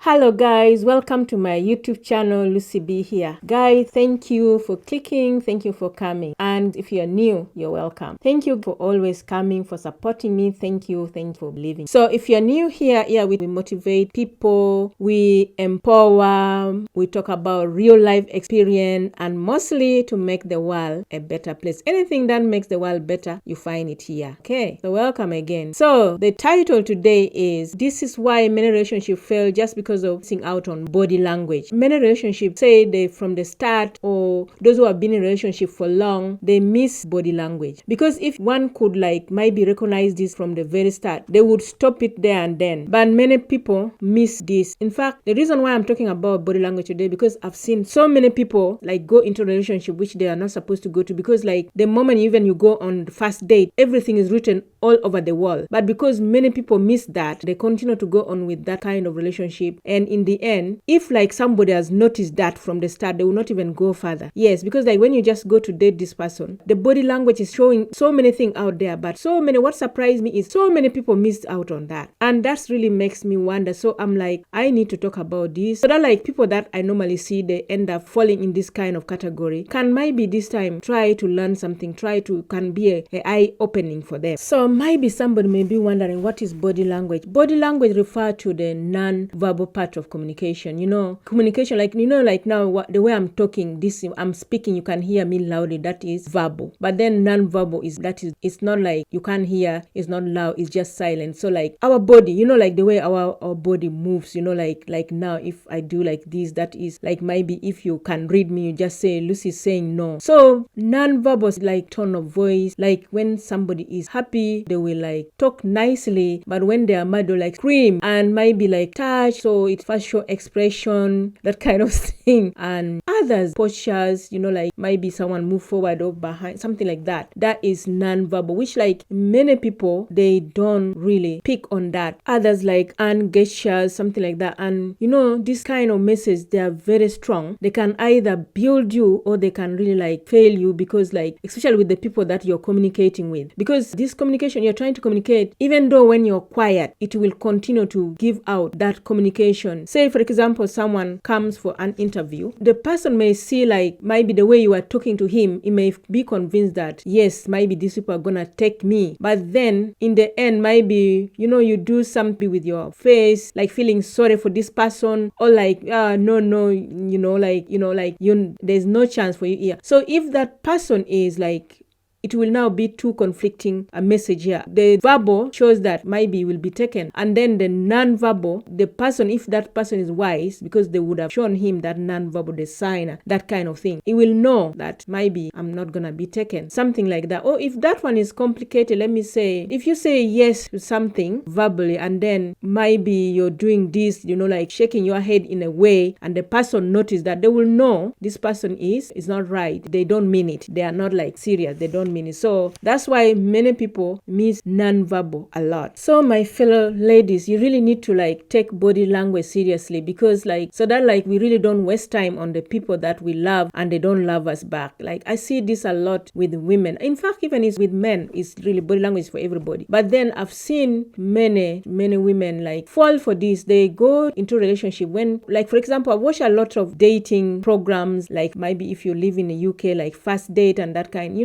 Hello guys, welcome to my YouTube channel. Lucy B here. Guys, thank you for clicking, thank you for coming, and if you're new, you're welcome. Thank you for always coming, for supporting me. Thank you for believing. So if you're new here, we motivate people, we empower, we talk about real life experience, and mostly to make the world a better place. Anything that makes the world better, you find it here. Okay, so welcome again. So the title today is "This is why many relationships fail just because of missing out on body language." Many relationships say they from the start, or those who have been in a relationship for long, they miss body language. Because if one could maybe recognize this from the very start, they would stop it there and then. But many people miss this. In fact, the reason why I'm talking about body language today, because I've seen so many people go into a relationship which they are not supposed to go to, because the moment even you go on the first date, everything is written all over the wall. But because many people miss that, they continue to go on with that kind of relationship. And in the end, if somebody has noticed that from the start, they will not even go further. Yes, because when you just go to date this person, the body language is showing so many things out there, but what surprised me is so many people missed out on that. And that's really makes me wonder. So I'm I need to talk about this, so that people that I normally see, they end up falling in this kind of category, can maybe this time try to learn something, can be a eye opening for them. So maybe somebody may be wondering, what is body language? Body language refers to the non-verbal part of communication. Communication, now the way I'm talking, I'm speaking, you can hear me loudly, that is verbal. But then non-verbal it's not you can't hear, it's not loud, it's just silent. So our body, the way our body moves, now if I do this, that is maybe if you can read me, you just say Lucy's saying no. So non-verbal is tone of voice, when somebody is happy, they will talk nicely, but when they are mad, they'll scream, and maybe touch, so it facial expression, that kind of thing. And others postures, maybe someone move forward or behind, something like that. That is non-verbal, which many people, they don't really pick on that. Others hand gestures, something like that. And this kind of message, they are very strong. They can either build you or they can really fail you, because especially with the people that you're communicating with, because this communication, you're trying to communicate, even though when you're quiet, it will continue to give out that communication. Say for example, someone comes for an interview, the person may see maybe the way you are talking to him, he may be convinced that yes, maybe these people are gonna take me. But then in the end, maybe you do something with your face, feeling sorry for this person, or there's no chance for you here. So if that person is it will now be too conflicting a message here. The verbal shows that maybe you will be taken, and then the non-verbal, the person, if that person is wise, because they would have shown him that non-verbal, the sign, that kind of thing, he will know that maybe I'm not gonna be taken, something like that. Or if that one is complicated, let me say, if you say yes to something verbally, and then maybe you're doing this, shaking your head in a way, and the person notice that, they will know this person is not right. They don't mean it. They are not serious. They don't mean it. So that's why many people miss non-verbal a lot. So my fellow ladies, you really need to take body language seriously, because so that we really don't waste time on the people that we love and they don't love us back. I see this a lot with women. In fact, even it's with men, it's really body language for everybody. But then I've seen many women fall for this. They go into a relationship when, for example, I watch a lot of dating programs, maybe if you live in the UK, First Date and that kind.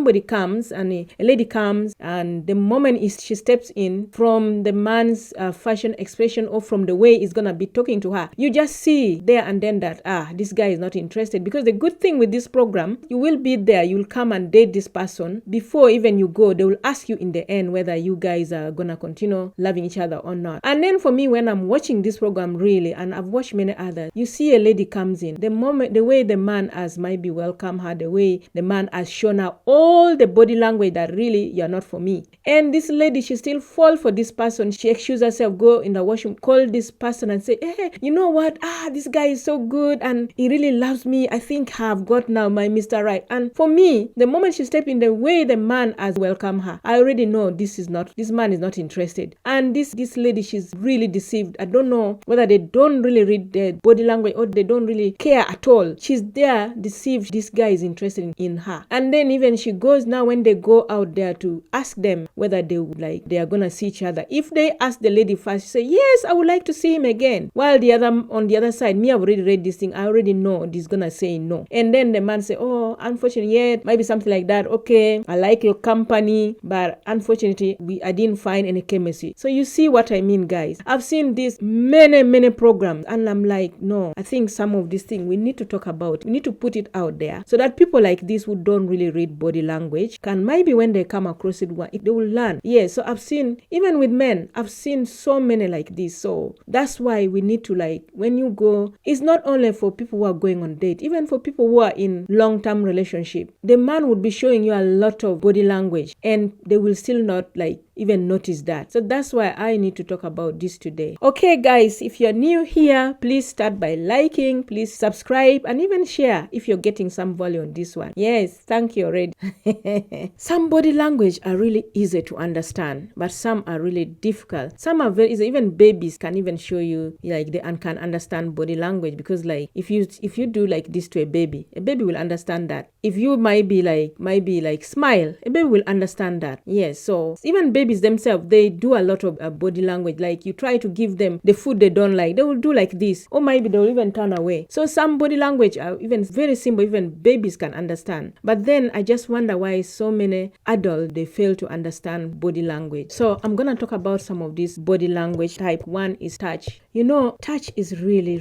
Somebody comes, and a lady comes, and the moment she steps in, from the man's fashion expression or from the way he's gonna be talking to her, you just see there and then that this guy is not interested. Because the good thing with this program, you will be there, you will come and date this person. Before even you go, they will ask you in the end whether you guys are gonna continue loving each other or not. And then for me, when I'm watching this program, really, and I've watched many others, you see a lady comes in, the way the man has maybe welcomed her, the way the man has shown her all the body language that really you're not for me. And this lady, she still fall for this person. She excuses herself, go in the washroom, call this person and say, hey, you know what? This guy is so good and he really loves me. I think I've got now my Mr. Right. And for me, the moment she stepped in, the way the man has welcomed her, I already know this man is not interested. And this lady, she's really deceived. I don't know whether they don't really read the body language or they don't really care at all. She's there deceived. This guy is interested in her. And then even she goes now, when they go out there to ask them whether they would like, they are gonna see each other. If they ask the lady first, say, yes, I would like to see him again. While the other, on the other side, me, I've already read this thing. I already know this gonna say no. And then the man say, oh, unfortunately, yeah, maybe something like that. Okay, I like your company, but unfortunately, I didn't find any chemistry. So you see what I mean, guys. I've seen this many programs, and I'm like, no, I think some of these things we need to talk about. We need to put it out there so that people like this who don't really read body language can, maybe when they come across it, they will learn. Yeah, so I've seen, even with men, I've seen so many like this. So that's why we need to, like, when you go, it's not only for people who are going on date, even for people who are in long-term relationship, the man would be showing you a lot of body language and they will still not like even notice that. So that's why I need to talk about this today. Okay, guys, if you're new here, please start by liking, please subscribe, and even share if you're getting some value on this one. Yes, thank you already. Some body language are really easy to understand, but some are really difficult. Some are very easy. Even babies can even show you, like, they can understand body language, because like if you do like this to a baby will understand that. If you might be like smile, a baby will understand that. Yes, so even babies themselves, they do a lot of body language. Like, you try to give them the food they don't like, they will do like this, or maybe they will even turn away. So some body language are even very simple, even babies can understand. But then I just wonder why so many adults, they fail to understand body language. So I'm gonna talk about some of these body language type. One is touch. You know, touch is really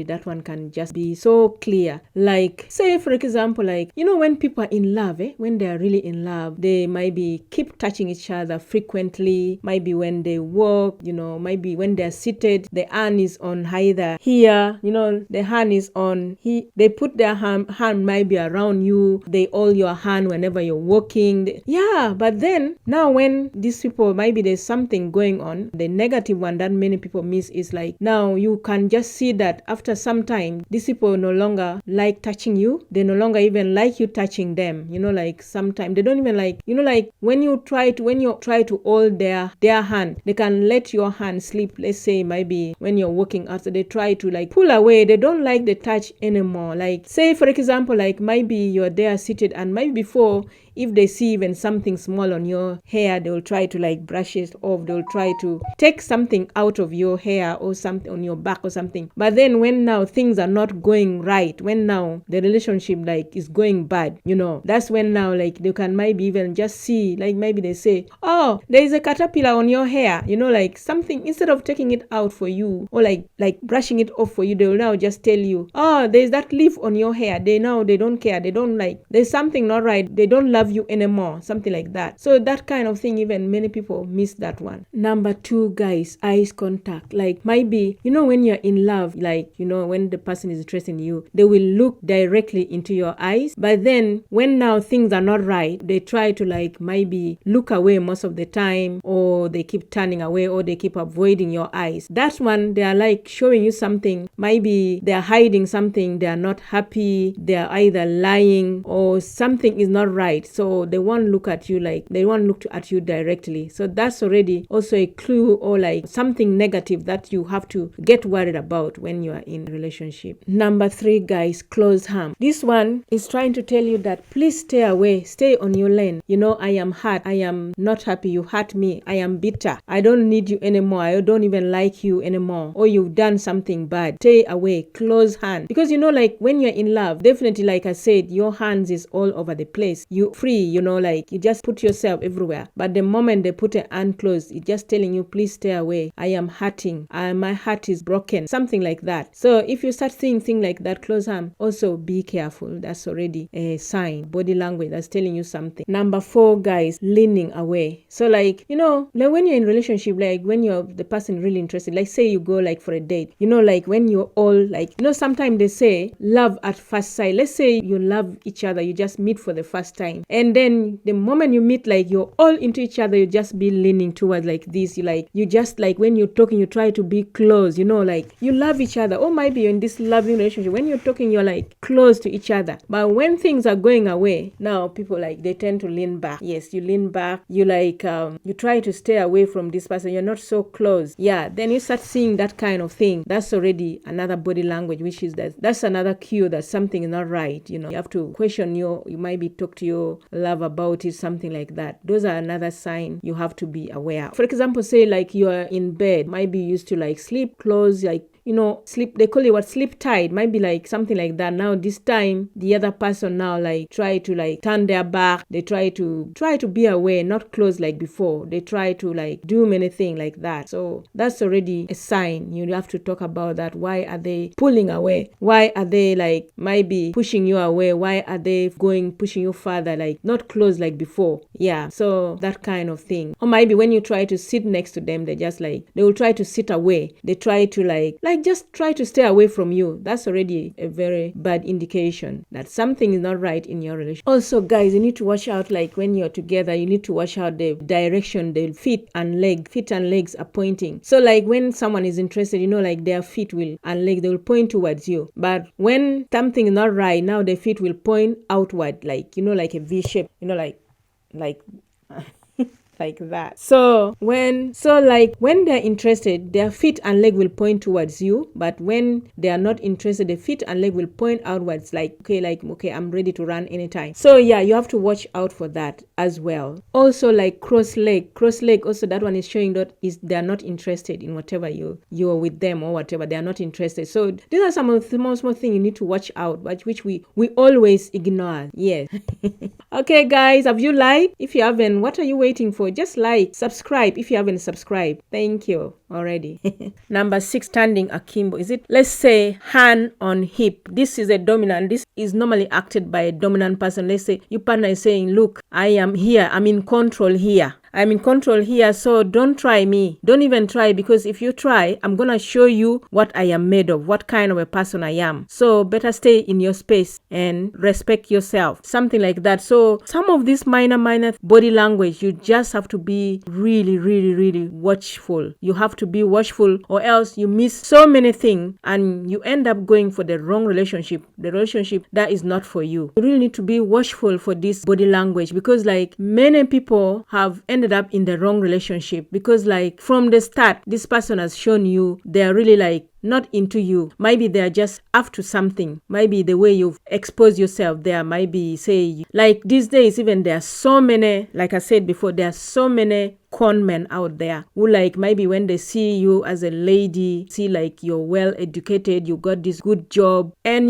that one can just be so clear. Like, say for example, like, you know, when people are in love, when they are really in love, they might be keep touching each other frequently. Maybe when they walk, you know, maybe when they're seated, the hand is on either here, you know, the hand is on they put their hand maybe around you, they hold your hand whenever you're walking. Yeah, but then now when these people, maybe there's something going on, the negative one that many people miss is like, now you can just see that after some time, these people no longer like touching you. They no longer even like you touching them. You know, like sometimes they don't even like, you know, like when you try to hold their hand, they can let your hand slip. Let's say maybe when you're walking after, they try to like pull away. They don't like the touch anymore. Like, say for example, like maybe you're there seated, and maybe before, if they see even something small on your hair, they will try to like brush it off. They will try to take something out of your hair or something on your back or something. But then when now things are not going right, when now the relationship like is going bad, you know, that's when now like they can maybe even just see, like maybe they say, oh, there is a caterpillar on your hair, you know, like something, instead of taking it out for you or like brushing it off for you, they will now just tell you, oh, there's that leaf on your hair. They don't care. They don't like, there's something not right. They don't love you anymore, something like that. So that kind of thing, even many people miss that one. Number 2, guys, eyes contact. Like maybe, you know, when you're in love, like, you know, when the person is interested in you, they will look directly into your eyes. But then when now things are not right, they try to like maybe look away most of the time, or they keep turning away, or they keep avoiding your eyes. That's one, they are like showing you something. Maybe they are hiding something. They are not happy. They are either lying or something is not right. So they won't look at you, like they won't look at you directly. So that's already also a clue, or like something negative that you have to get worried about when you are in a relationship. Number 3, guys, close harm. This one is trying to tell you that please stay away, stay on your lane. You know, I am hurt. I am not happy. You hurt me. I am bitter. I don't need you anymore. I don't even like you anymore. Or you've done something bad. Stay away. Close hand. Because you know, like when you're in love, definitely, like I said, your hands is all over the place. You free, you know, like you just put yourself everywhere. But the moment they put a hand closed, it's just telling you, please stay away. I am hurting. My heart is broken. Something like that. So if you start seeing things like that, close hand, also be careful. That's already a sign, body language that's telling you something. Number 4, guys, leaning away. So like, you know, like when you're in a relationship, like when you're the person really interested, like say you go like for a date, you know, like when you're all like, you know, sometimes they say love at first sight. Let's say you love each other, you just meet for the first time, and then the moment you meet, like you're all into each other, you just be leaning towards like this. You just like when you're talking, you try to be close, you know, like you love each other. Or maybe you're in this loving relationship, when you're talking, you're like close to each other. But when things are going away, now people like they tend to lean back. Yes, you lean back, you like you try to stay away from this person, you're not so close. Yeah, then you start seeing that kind of thing. That's already another body language, which is that's another cue that something is not right. You know, you have to question you might be talk to your show love about it, something like that. Those are another sign you have to be aware of. For example, say like you are in bed, might be used to like sleep close, like sleep, they call it what, sleep tight, might be like something like that. Now this time the other person now like try to like turn their back, they try to be away, not close like before, they try to like do many things like that. So that's already a sign. You have to talk about that. Why are they pulling away? Why are they like might be pushing you away? Why are they pushing you further, like not close like before? Yeah, so that kind of thing. Or maybe when you try to sit next to them, they just like, they will try to sit away, they try to like just try to stay away from you. That's already a very bad indication that something is not right in your relationship. Also, guys, you need to watch out, like when you're together, you need to watch out the direction the feet and legs are pointing. So like when someone is interested, like their feet and legs, they will point towards you. But when something is not right, now the feet will point outward, like like a V shape, like like that. So when they're interested, their feet and leg will point towards you, but when they are not interested, the feet and leg will point outwards, like okay, I'm ready to run anytime. So yeah, you have to watch out for that as well. Also like cross leg, also that one is showing that they're not interested in whatever you're with them or whatever, they are not interested. So these are some of the small things you need to watch out, but which we always ignore. Yes. Okay guys, have you liked? If you haven't, what are you waiting for? Just like, subscribe if you haven't subscribed. Thank you already. Number 6, standing akimbo. Is it, let's say, hand on hip? This is a dominant. This is normally acted by a dominant person. Let's say your partner is saying, look, I am here, I'm in control here, so don't try me. Don't even try, because if you try, I'm gonna show you what I am made of, what kind of a person I am. So better stay in your space and respect yourself. Something like that. So some of this minor body language, you just have to be really watchful. You have to be watchful, or else you miss so many things and you end up going for the wrong relationship, the relationship that is not for you. You really need to be watchful for this body language, because like many people have ended up in the wrong relationship, because like from the start, this person has shown you they're really like not into you. Maybe they're just after something. Maybe the way you've exposed yourself there, maybe say like these days, even there are so many, like I said before, there are so many con men out there who like maybe when they see you as a lady, see like you're well educated, you got this good job, and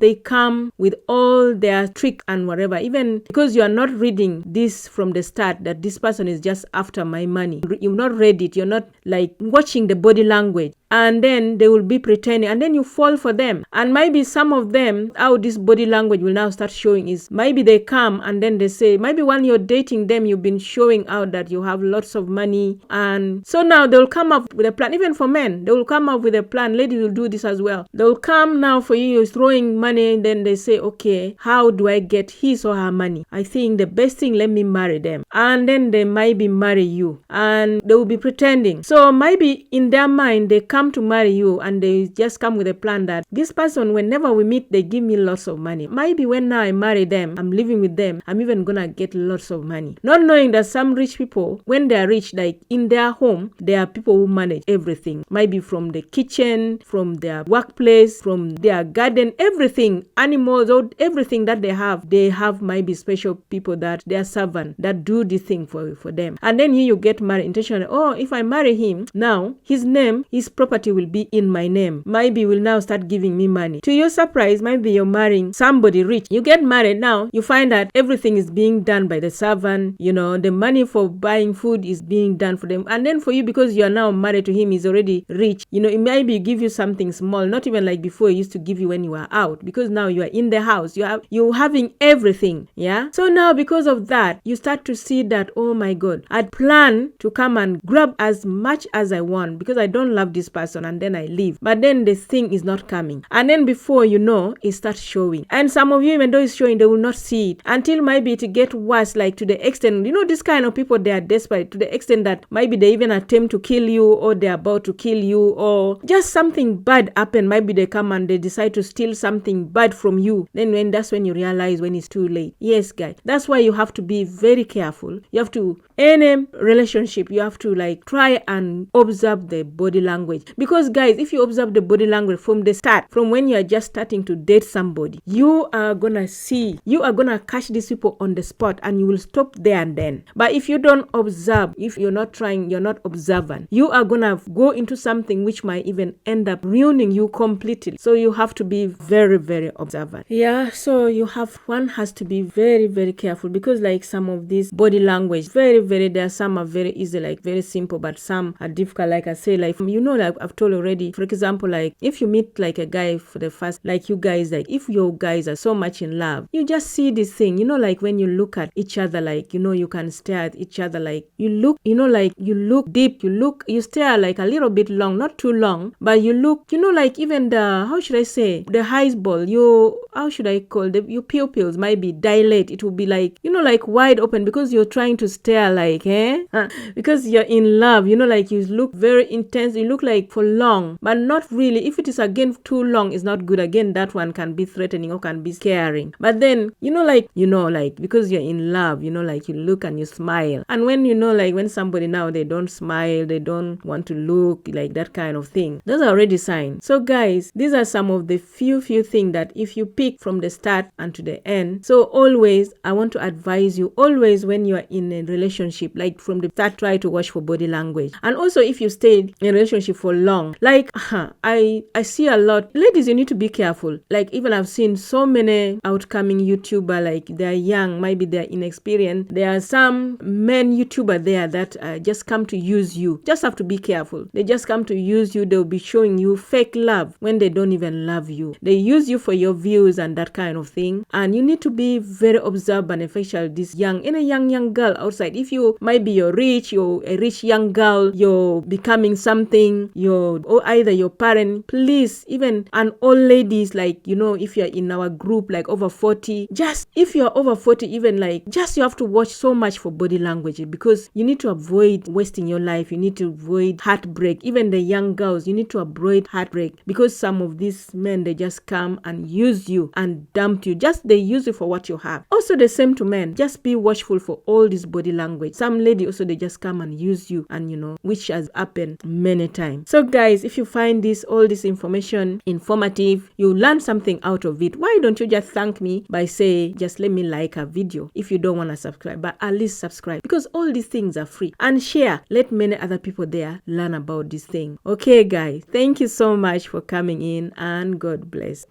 they come with all their trick and whatever, even because you are not reading this from the start, that this person is just after my money. You've not read it, you're not like watching the body language, and then they will be pretending, and then you fall for them. And maybe some of them, how this body language will now start showing is maybe they come and then they say, maybe when you're dating them, you've been showing out that you have lots of money, and so now they'll come up with a plan. Even for men, they will come up with a plan. Ladies will do this as well. They'll come now for you, you're throwing money, and then they say, okay, how do I get his or her money? I think the best thing, let me marry them. And then they might be marry you, and they will be pretending. So maybe in their mind, they come to marry you, and they just come with a plan that this person, whenever we meet, they give me lots of money. Maybe when now I marry them, I'm living with them, I'm even gonna get lots of money. Not knowing that some rich people, when they are rich, like in their home, there are people who manage everything. Maybe from the kitchen, from their workplace, from their garden, everything, animals, or everything that they have maybe special people that they are servant that do this thing for them. And then you get married intentionally. Oh, if I marry him, now his name, his property will be in my name. Maybe will now start giving me money. To your surprise, maybe you're marrying somebody rich. You get married now, you find that everything is being done by the servant. The money for buying food is being done for them. And then for you, because you are now married to him, he's already rich. It maybe give you something small, not even like before he used to give you when you were out, because now you are in the house. You're having everything. Yeah. So now because of that, you start to see that, oh my God, I'd plan to come and grab as much as I want because I don't love this person, and then I leave. But then the thing is not coming. And then before you know, it starts showing. And some of you, even though it's showing, they will not see it until maybe it get worse, like to the extent, this kind of people, they are desperate to the extent that maybe they even attempt to kill you, or they're about to kill you, or just something bad happen. Maybe they come and they decide to steal something bad from you. Then that's when you realize when it's too late. Yes, guys. That's why you have to be very careful. You have to, any relationship, you have to like try and observe the body language. Because guys, if you observe the body language from the start, from when you are just starting to date somebody, you are gonna catch these people on the spot, and you will stop there and then. But if you don't observe, if you're not trying, you're not observant, you are gonna go into something which might even end up ruining you completely. So you have to be very, very observant. Yeah, so one has to be very, very careful, because like some of these body language, there are some are very easy, like very simple, but some are difficult. Like I say, like, like I've told already, for example, like if you meet like a guy for the first, like you guys, like if your guys are so much in love, you just see this thing, like when you look at each other, like, you can stare at each other, like you look, like you look deep, you stare like a little bit long, not too long, but you look, like even the, how should I say, the eyeball, how should I call them, your pupils might be dilate. It will be like, like wide open, because you're trying to stare like, because you're in love, like you look very intense, you look like for long, but not really. If it is again too long, it's not good. Again, that one can be threatening or can be scaring. But then, like because you're in love, like you look and you smile. And when, like when somebody now, they don't smile, they don't want to look, like that kind of thing, those are already signs. So guys, these are some of the few things that if you pick from the start and to the end. So always, I want to advise you, always when you are in a relationship, like from the start, try to watch for body language. And also if you stay in a relationship for long, like I see a lot, ladies, you need to be careful. Like even I've seen so many outcoming YouTuber, like they're young, maybe they're inexperienced. There are some men YouTuber there that just come to use you. Just have to be careful. They just come to use you. They'll be showing you fake love when they don't even love you. They use you for your views and that kind of thing. And you need to be very observant, especially this young girl outside. If you're a rich young girl, you're becoming something, or either your parent, please, even an old ladies, like, if you're in our group, like over 40, just if you're over 40, even like, just you have to watch so much for body language, because you need to avoid wasting your life. You need to avoid heartbreak. Even the young girls, you need to avoid heartbreak, because some of these men, they just come and use you and dump you. Just they use you for what you have. Also the same to men. Just be watchful for all this body language. Some lady also, they just come and use you, and which has happened many times. So guys, if you find all this information informative, you learn something out of it, why don't you just thank me by say, just let me like a video. If you don't want to subscribe, but at least subscribe, because all these things are free, and share. Let many other people there learn about this thing. Okay guys, thank you so much for coming in, and God bless.